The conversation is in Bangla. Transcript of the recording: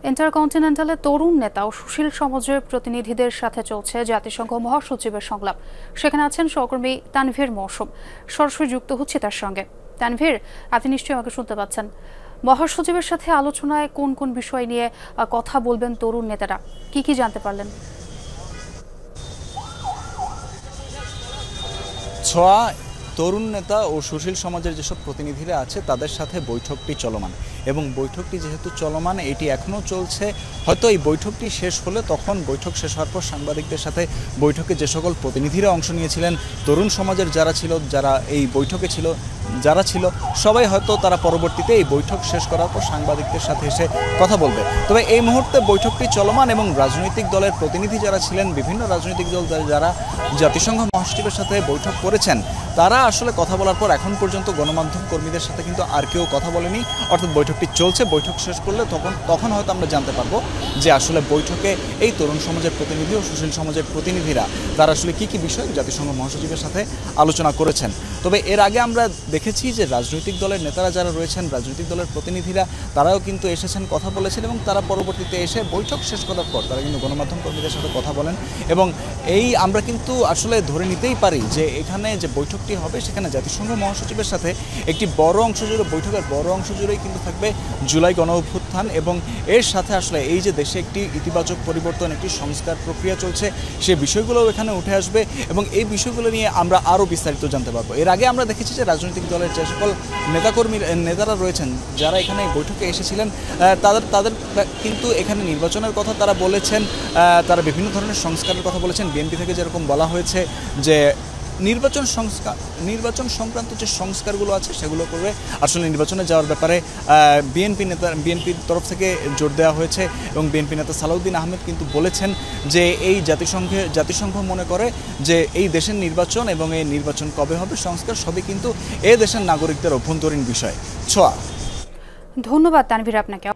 ইন্টারকন্টিনেন্টালে তরুণ নেতা ও সুশীল সমাজের প্রতিনিধিদের সাথে চলছে জাতিসংঘ মহাসচিবের সংলাপ। সেখানে আছেন সহকর্মী তানভীর মৌসুম। সরাসরি যুক্ত হচ্ছে তার সঙ্গে। তানভীর, আপনি নিশ্চয়ই আমাকে শুনতে পাচ্ছেন। মহাসচিবের সাথে আলোচনায় কোন কোন বিষয় নিয়ে কথা বলবেন তরুণ নেতারা, কি জানতে পারলেন? ছোঁয়া, তরুণ নেতা ও সুশীল সমাজের যেসব প্রতিনিধিরা আছে তাদের সাথে বৈঠকটি চলমান এবং বৈঠকটি যেহেতু চলমান এটি এখনও চলছে। হয়তো এই বৈঠকটি শেষ হলে তখন বৈঠক শেষ হওয়ার পর সাংবাদিকদের সাথে বৈঠকে যে সকল প্রতিনিধিরা অংশ নিয়েছিলেন, তরুণ সমাজের যারা এই বৈঠকে যারা ছিল সবাই হয়তো তারা পরবর্তীতে এই বৈঠক শেষ করার পর সাংবাদিকদের সাথে এসে কথা বলবে। তবে এই মুহূর্তে বৈঠকটি চলমান এবং রাজনৈতিক দলের প্রতিনিধি যারা ছিলেন, বিভিন্ন রাজনৈতিক দল যারা জাতিসংঘ মহাসচিবের সাথে বৈঠক করেছেন, তারা আসলে কথা বলার পর এখন পর্যন্ত গণমাধ্যম কর্মীদের সাথে কিন্তু আর কেউ কথা বলেনি। অর্থাৎ বৈঠকটি চলছে, বৈঠক শেষ করলে তখন হয়তো আমরা জানতে পারবো যে আসলে বৈঠকে এই তরুণ সমাজের প্রতিনিধি ও সুশীল সমাজের প্রতিনিধিরা তারা আসলে কি বিষয় জাতিসংঘ মহাসচিবের সাথে আলোচনা করেছেন। তবে এর আগে আমরা দেখেছি যে রাজনৈতিক দলের নেতারা যারা রয়েছেন, রাজনৈতিক দলের প্রতিনিধিরা তারাও কিন্তু এসেছেন, কথা বলেছেন এবং তারা পরবর্তীতে এসে বৈঠক শেষ করার পর তারা কিন্তু গণমাধ্যম কর্মীদের সাথে কথা বলেন। এবং আমরা কিন্তু আসলে ধরে নিতেই পারি যে এখানে যে বৈঠকটি হবে সেখানে জাতিসংঘ মহাসচিবের সাথে একটি বড় অংশ জুড়ে, বৈঠকের বড় অংশ জুড়েই কিন্তু থাকবে জুলাই গণ অভ্যুত্থান এবং এর সাথে আসলে এই যে দেশে একটি ইতিবাচক পরিবর্তন, একটি সংস্কার প্রক্রিয়া চলছে, সেই বিষয়গুলোও এখানে উঠে আসবে এবং এই বিষয়গুলো নিয়ে আমরা আরও বিস্তারিত জানতে পারবো। এর আগে আমরা দেখেছি যে রাজনৈতিক দলের যে সকল নেতারা রয়েছেন যারা এখানে এই বৈঠকে এসেছিলেন, তাদের কিন্তু এখানে নির্বাচনের কথা তারা বলেছেন, তারা বিভিন্ন ধরনের সংস্কারের কথা বলেছেন। বিএনপি থেকে যেরকম বলা হয়েছে যে নির্বাচন সংক্রান্ত যে সংস্কারগুলো আছে সেগুলো করে আসলে নির্বাচনে যাওয়ার ব্যাপারে বিএনপির তরফ থেকে জোর দেওয়া হয়েছে এবং বিএনপি নেতা সালাউদ্দিন আহমেদ কিন্তু বলেছেন যে এই জাতিসংঘ মনে করে যে এই দেশের নির্বাচন এবং এই নির্বাচন কবে হবে, সংস্কার সবই কিন্তু এই দেশের নাগরিকদের অভ্যন্তরীণ বিষয়। ছোঁয়া, ধন্যবাদ তানভীর আপনাকে।